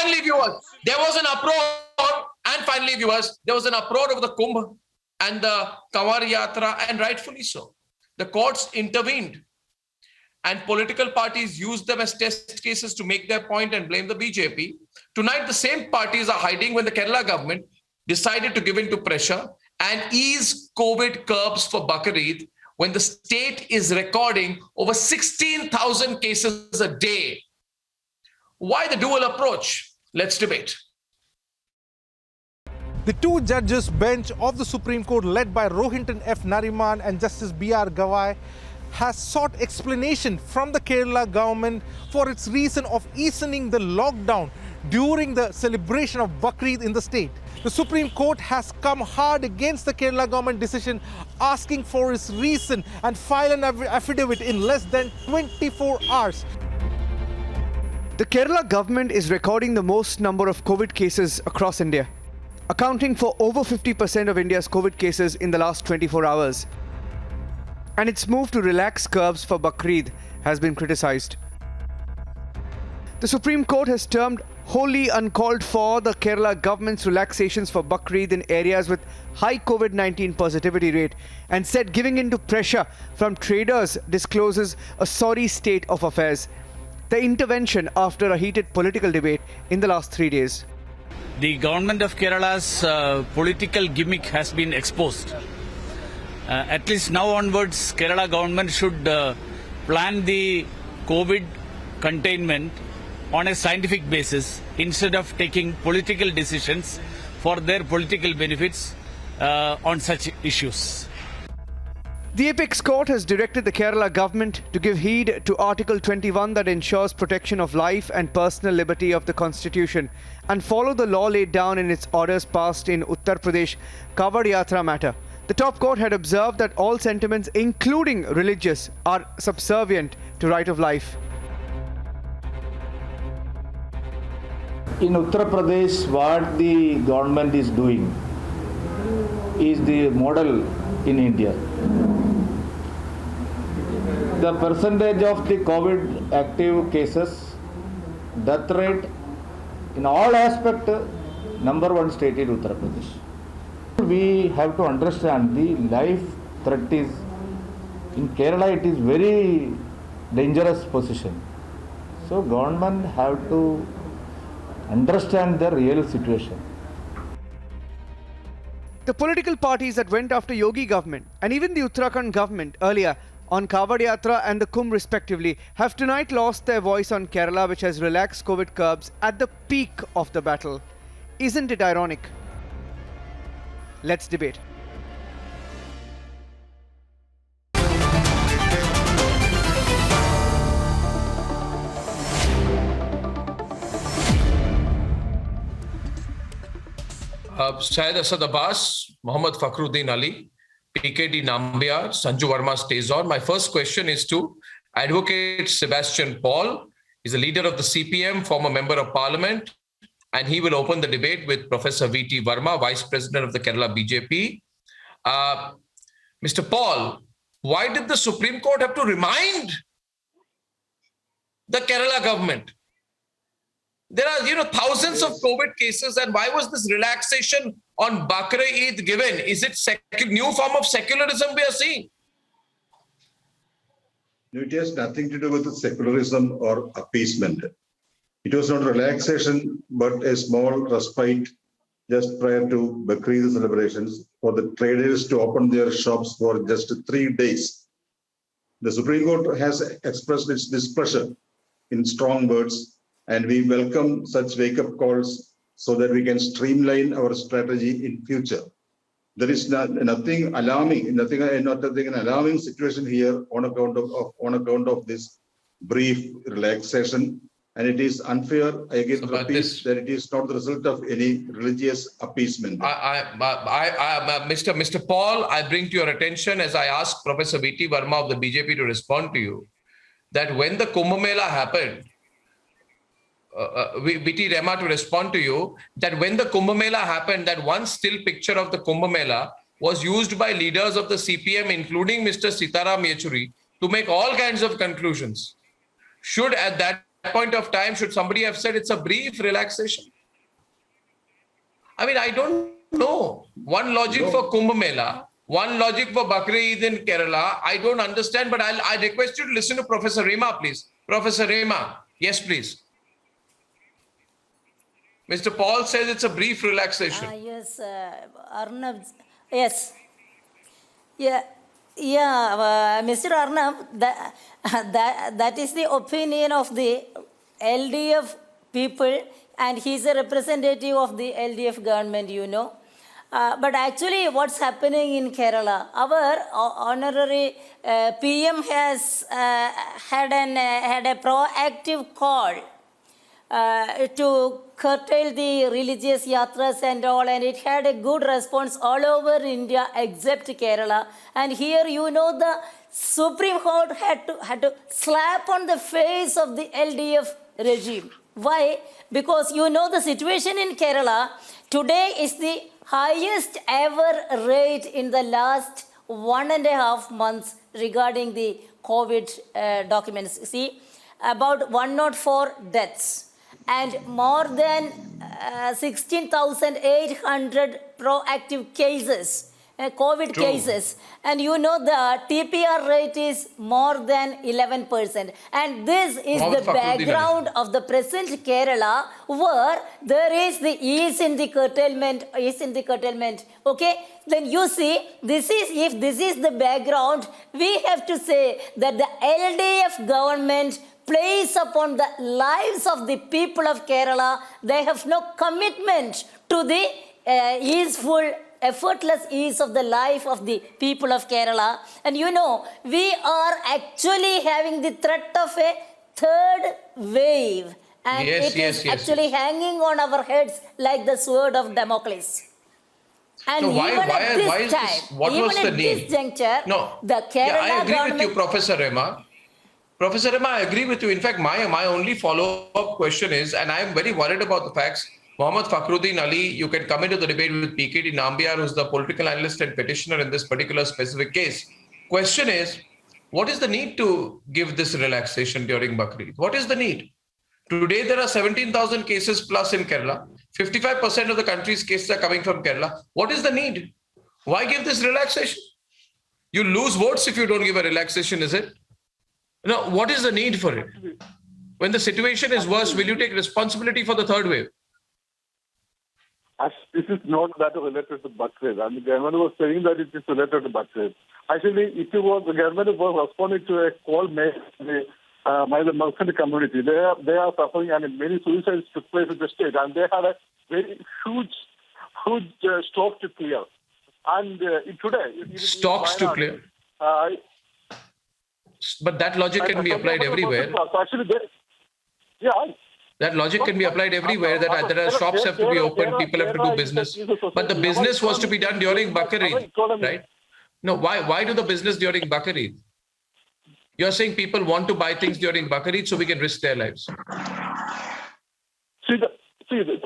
finally, viewers, there was an uproar. And finally, viewers, there was an uproar over the Kumbh and the Kanwar Yatra, and rightfully so. The courts intervened, and political parties used them as test cases to make their point and blame the BJP. Tonight, the same parties are hiding when the Kerala government decided to give in to pressure and ease COVID curbs for Bakrid when the state is recording over 16,000 cases a day. Why the dual approach? Let's debate. The two judges bench of the Supreme Court, led by Rohinton F. Nariman and Justice B.R. Gawai, has sought explanation from the Kerala government for its reason of easing the lockdown during the celebration of Bakrid in the state. The Supreme Court has come hard against the Kerala government decision, asking for its reason and file an affidavit in less than 24 hours. The Kerala government is recording the most number of COVID cases across India, accounting for over 50% of India's COVID cases in the last 24 hours. And its move to relax curbs for Bakrid has been criticized. The Supreme Court has termed wholly uncalled for the Kerala government's relaxations for Bakrid in areas with high COVID-19 positivity rate, and said giving in to pressure from traders discloses a sorry state of affairs. The intervention after a heated political debate in the last 3 days. The government of Kerala's political gimmick has been exposed. At least now onwards, Kerala government should plan the COVID containment on a scientific basis instead of taking political decisions for their political benefits on such issues. The Apex Court has directed the Kerala government to give heed to Article 21 that ensures protection of life and personal liberty of the Constitution and follow the law laid down in its orders passed in Uttar Pradesh Kanwar Yatra matter. The top court had observed that all sentiments, including religious, are subservient to right of life. In Uttar Pradesh, what the government is doing is the model in India. The percentage of the COVID active cases, death rate, in all aspects, number one state in Uttar Pradesh. We have to understand the life threat is, in Kerala it is very dangerous position. So government have to understand the real situation. The political parties that went after Yogi government and even the Uttarakhand government earlier on Kanwar Yatra and the Kumbh respectively have tonight lost their voice on Kerala, which has relaxed COVID curbs at the peak of the battle. Isn't it ironic? Let's debate. Syed Asad Abbas, Mohammad Fakhruddin Ali, PKD Nambiar, Sanju Verma stays on. My first question is to Advocate Sebastian Paul. He's a leader of the CPM, former member of parliament, and he will open the debate with Professor V.T. Verma, Vice President of the Kerala BJP. Mr. Paul, why did the Supreme Court have to remind the Kerala government? There are, thousands of COVID cases, and why was this relaxation on Bakr Eid given? Is it new form of secularism we are seeing? It has nothing to do with secularism or appeasement. It was not relaxation, but a small respite just prior to Bakr celebrations for the traders to open their shops for just 3 days. The Supreme Court has expressed its displeasure in strong words, and we welcome such wake-up calls so that we can streamline our strategy in future. There is nothing alarming, nothing an alarming situation here on account of this brief relaxation, and it is unfair. I again repeat that it is not the result of any religious appeasement. Mr. Paul, I bring to your attention, as I asked Professor V.T. Verma of the BJP to respond to you, that when the Kumbh Mela happened, V.T. Verma to respond to you, that when the Kumbh Mela happened, that one still picture of the Kumbh Mela was used by leaders of the CPM, including Mr. Sitaram Yechuri, to make all kinds of conclusions. Should at that point of time, should somebody have said it's a brief relaxation? I mean, I don't know. One logic for Kumbh Mela, one logic for Bakri Eid in Kerala. I don't understand, but I request you to listen to Professor Rema, please. Professor Rema, yes, please. Mr. Paul says it's a brief relaxation. Yes, Arnab. Yes. Yeah, Mr. Arnab, that is the opinion of the LDF people, and he's a representative of the LDF government, you know. But actually, what's happening in Kerala, our honorary PM has had a proactive call to curtail the religious yatras and all, and it had a good response all over India except Kerala. And here, you know, the Supreme Court had to slap on the face of the LDF regime. Why? Because you know the situation in Kerala today is the highest ever rate in the last 1.5 months regarding the COVID documents. See, about 104 deaths and more than 16,800 proactive cases, COVID cases. And you know the TPR rate is more than 11%. And this is the background of the present Kerala, where there is the ease in the curtailment, okay? Then you see, if this is the background, we have to say that the LDF government plays upon the lives of the people of Kerala. They have no commitment to the effortless ease of the life of the people of Kerala. And you know, we are actually having the threat of a third wave. And it is actually hanging on our heads like the sword of Damocles. And so even at this time, this juncture, the Kerala I agree government... with you, Professor Rema. Professor Rema, I agree with you. In fact, my only follow-up question is, and I am very worried about the facts, Mohammad Fakhruddin Ali, you can come into the debate with PKD Nambiar, who's the political analyst and petitioner in this particular specific case. Question is, what is the need to give this relaxation during Bakri? What is the need? Today, there are 17,000 cases plus in Kerala. 55% of the country's cases are coming from Kerala. What is the need? Why give this relaxation? You lose votes if you don't give a relaxation, is it? No, what is the need for it? When the situation is worse, will you take responsibility for the third wave? This is not that related to Bakri. And the government was saying that it is related to Bakri. Actually, if the government was responding to a call made by the Muslim community, they are suffering, and many suicides took place in the state, and they had a very huge stock to clear. And today... Stocks to clear? But that logic can be applied everywhere. Actually, that logic can be applied everywhere, that there are shops have to be open, people have to do business. But the business was to be done during Bakri, right? No, why do the business during Bakri? You're saying people want to buy things during Bakri so we can risk their lives. See, the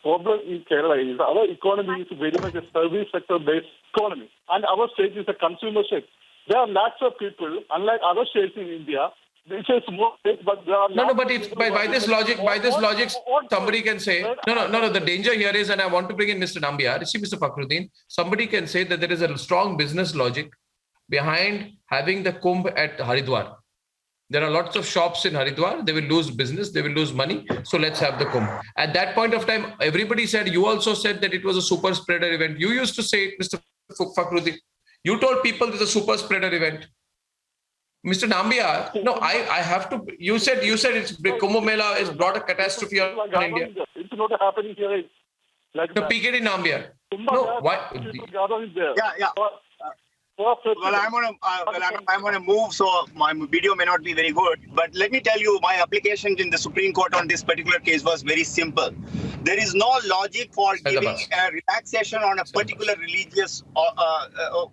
problem in Kerala is our economy is very much a service sector-based economy. And our state is a consumer state. There are lots of people, unlike other states in India, which is more states, but there are but if by this logic, somebody can say, no, the danger here is, and I want to bring in Mr. Nambiar, see Mr. Fakhruddin, somebody can say that there is a strong business logic behind having the Kumbh at Haridwar. There are lots of shops in Haridwar, they will lose business, they will lose money, so let's have the Kumbh. At that point of time, everybody said, you also said that it was a super spreader event. You used to say it, Mr. Fakhruddin. You told people it's a super spreader event. Mr. Nambiar, no, I have to. You said it's Kumbh Mela has brought a catastrophe on India. It's not happening here. Like the PKD Nambiar. No, why? Well, I'm on a move, so my video may not be very good. But let me tell you, my application in the Supreme Court on this particular case was very simple. There is no logic for giving a relaxation on a particular religious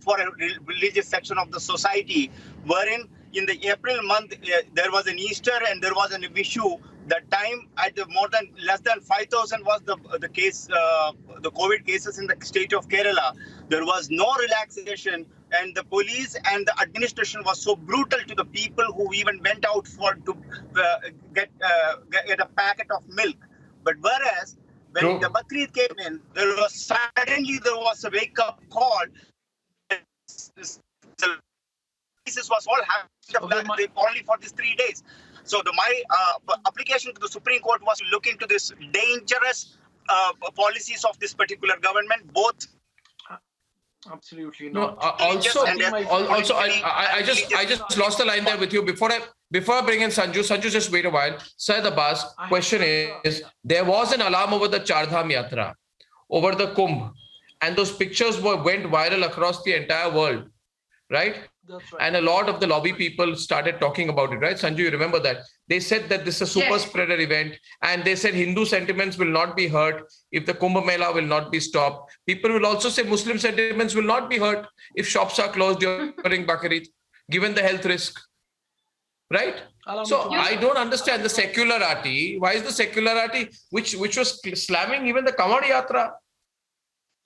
for a religious section of the society, wherein in the April month there was an Easter and there was an Vishu. That time, at less than 5,000 was the case, the COVID cases in the state of Kerala. There was no relaxation and the police and the administration was so brutal to the people who even went out to get a packet of milk. But whereas when True. the Bakrid came in, there was a wake-up call. This was all happening only for these 3 days. So my application to the Supreme Court was to look into this dangerous policies of this particular government, both. Absolutely No, not. also, I just lost the line there with you. Before I bring in Sanju, just wait a while. Syed Abbas, question is, there was an alarm over the Chardham Yatra, over the Kumbh, and those pictures went viral across the entire world, right? That's right. And a lot of the lobby people started talking about it, right? Sanju, you remember that? They said that this is a super spreader event, and they said Hindu sentiments will not be hurt if the Kumbh Mela will not be stopped. People will also say Muslim sentiments will not be hurt if shops are closed during Bakrid, given the health risk, right? So I don't understand the secularity. Why is the secularity which was slamming even the Kamar Yatra?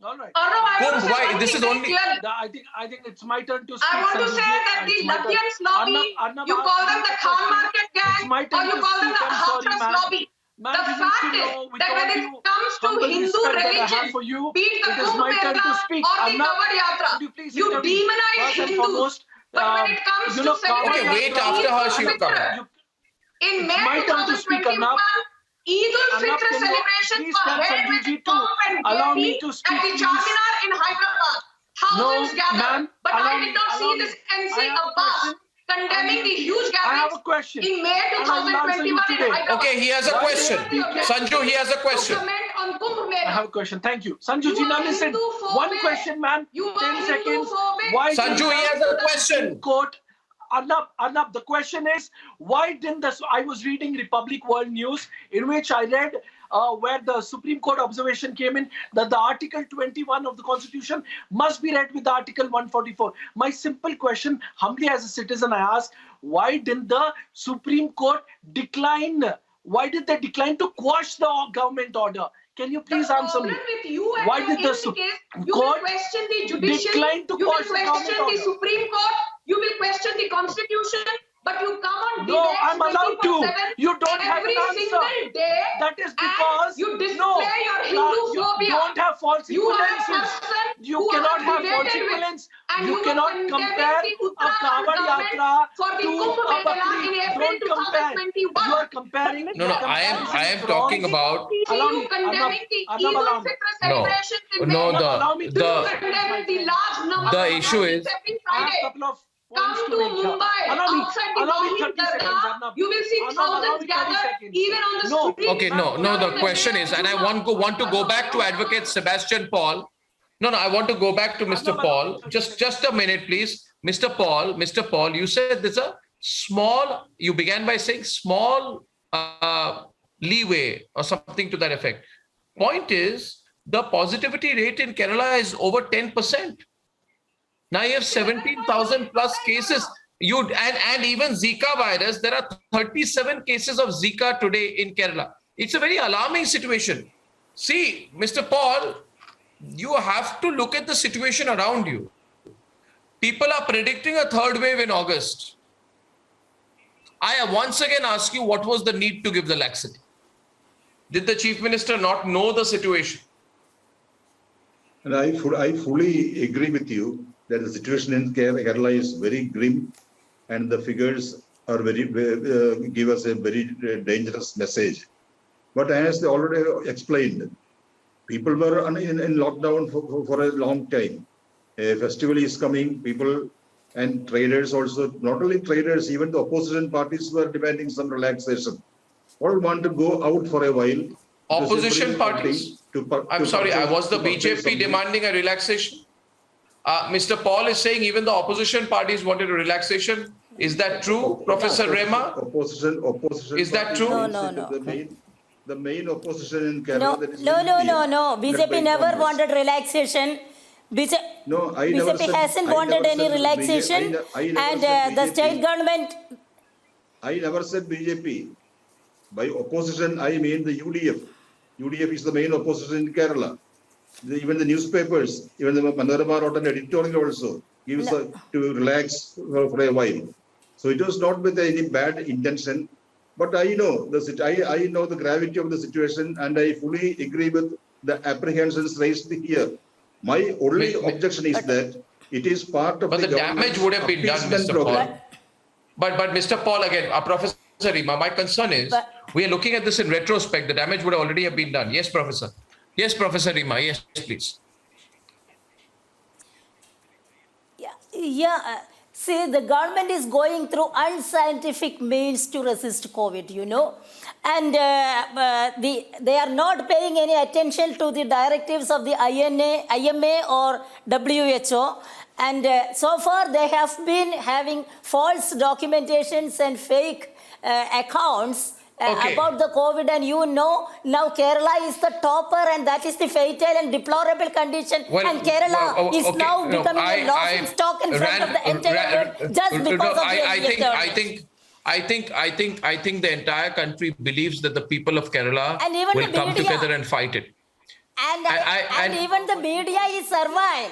All right. Kumbh, why? This is only. I think it's my turn to speak. I want to say that the Lutyens lobby, you call them the Khan Market gang, or you call them the Hathras lobby. The fact is that when it comes to Hindu religion, be it the Kumbh Mela or the Kamar Yatra, you demonize Hindus. But when it comes to celebrating wait, after her she will come. In May 2021, Eid al-Fitr celebrations were held with pomp and gaiety at the Charminar in Hyderabad. Thousands gathered, but I did not see this MC Abbas condemning the huge gatherings in May 2021 in Hyderabad. Okay, he has a question. Sanju, he has a question. On Kumbh Mela. I have a question. Thank you. Sanju ji, now listen. One question, man. 10 seconds. Why Sanju, he has a question. Court. Arnab, the question is, why didn't I was reading Republic World News, in which I read where the Supreme Court observation came in that the Article 21 of the Constitution must be read with the Article 144. My simple question, humbly as a citizen, I ask, why didn't the Supreme Court decline? Why did they decline to quash the government order? Can you please answer me? Why did the Supreme Court decline to quash the government order? Supreme Court? You will question the Constitution, but you come on no, I'm allowed to. You don't have an answer. Day, that is because you display your Hindu phobia. You don't have false equivalences. You cannot have false equivalence. You cannot compare a Kawad Yatra to a Bakri. Don't compare. You are comparing. No, I am talking about. Allow me. The issue is. Come to Mumbai, outside the Government Dargah, you will see thousands gathered, even on the street. Okay, no, the question is, and I want to go back to Advocate Sebastian Paul. No, I want to go back to Mr. Paul. Just a minute, please. Mr. Paul, you said there's a small, you began by saying small leeway or something to that effect. Point is, the positivity rate in Kerala is over 10%. Now you have 17,000 plus cases. And even Zika virus, there are 37 cases of Zika today in Kerala. It's a very alarming situation. See, Mr. Paul, you have to look at the situation around you. People are predicting a third wave in August. I once again ask you, what was the need to give the laxity? Did the Chief Minister not know the situation? And I fully agree with you that the situation in Kerala is very grim, and the figures are give us a very dangerous message. But as they already explained, people were in lockdown for a long time. A festival is coming, people and traders also, not only traders, even the opposition parties were demanding some relaxation. All want to go out for a while. Opposition parties? I'm sorry, was the BJP demanding a relaxation? Mr. Paul is saying even the opposition parties wanted a relaxation. Is that true, Professor Rema? Opposition. Is that true? No. The main opposition in Kerala. No. BJP never wanted relaxation. BJP hasn't wanted any relaxation. And the state government. I never said BJP. By opposition, I mean the UDF. UDF is the main opposition in Kerala. Even the newspapers, even the Manorama wrote an editorial also. gives to relax for a while. So it was not with any bad intention, but I know I know the gravity of the situation, and I fully agree with the apprehensions raised here. My only objection is that it is part of the damage would have been done, Mr. Paul. But Mr. Paul, again, Professor Rima, my concern is we are looking at this in retrospect. The damage would already have been done. Yes, Professor. Yes, Professor Rima. Yes, please. Yeah. See, the government is going through unscientific means to resist COVID, you know. And they are not paying any attention to the directives of the IMA or WHO. And so far, they have been having false documentations and fake accounts about the COVID. And you know, now Kerala is the topper, and that is the fatal and deplorable condition. And Kerala is now becoming a laughing stock in front of the entire world just because of the I think the entire country believes that the people of Kerala will come together and fight it. And even the media is servile.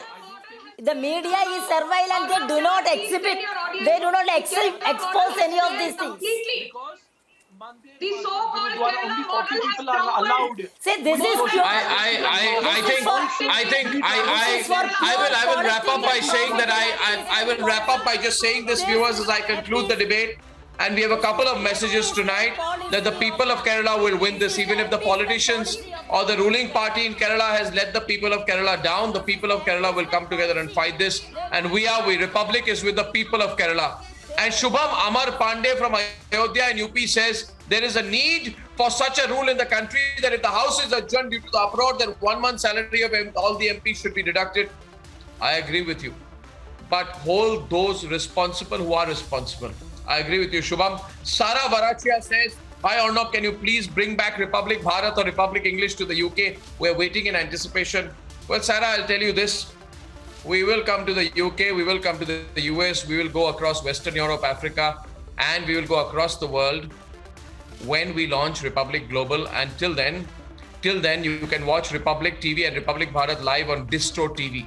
The media is servile, and they do not exhibit, they do not expose any of these things. The so-called Kerala model has crumbled. See, this is pure. I will wrap up by saying that I will wrap up by just saying this, viewers, as I conclude the debate. And we have a couple of messages tonight that the people of Kerala will win this. Even if the politicians or the ruling party in Kerala has let the people of Kerala down, the people of Kerala will come together and fight this. And Republic is with the people of Kerala. And Shubham Amar Pandey from Ayodhya in UP says there is a need for such a rule in the country that if the house is adjourned due to the uproar, then 1 month's salary of all the MPs should be deducted. I agree with you. But hold those responsible who are responsible. I agree with you, Shubham. Sara Varachia says, hi Arnab, can you please bring back Republic Bharat or Republic English to the UK? We're waiting in anticipation. Well, Sara, I'll tell you this. We will come to the UK, we will come to the US, we will go across Western Europe, Africa, and we will go across the world when we launch Republic Global. And till then, you can watch Republic TV and Republic Bharat live on Distro TV.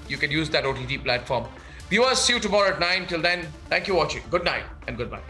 You can use that OTT platform. Viewers, see you tomorrow at 9. Till then, thank you for watching. Good night and goodbye.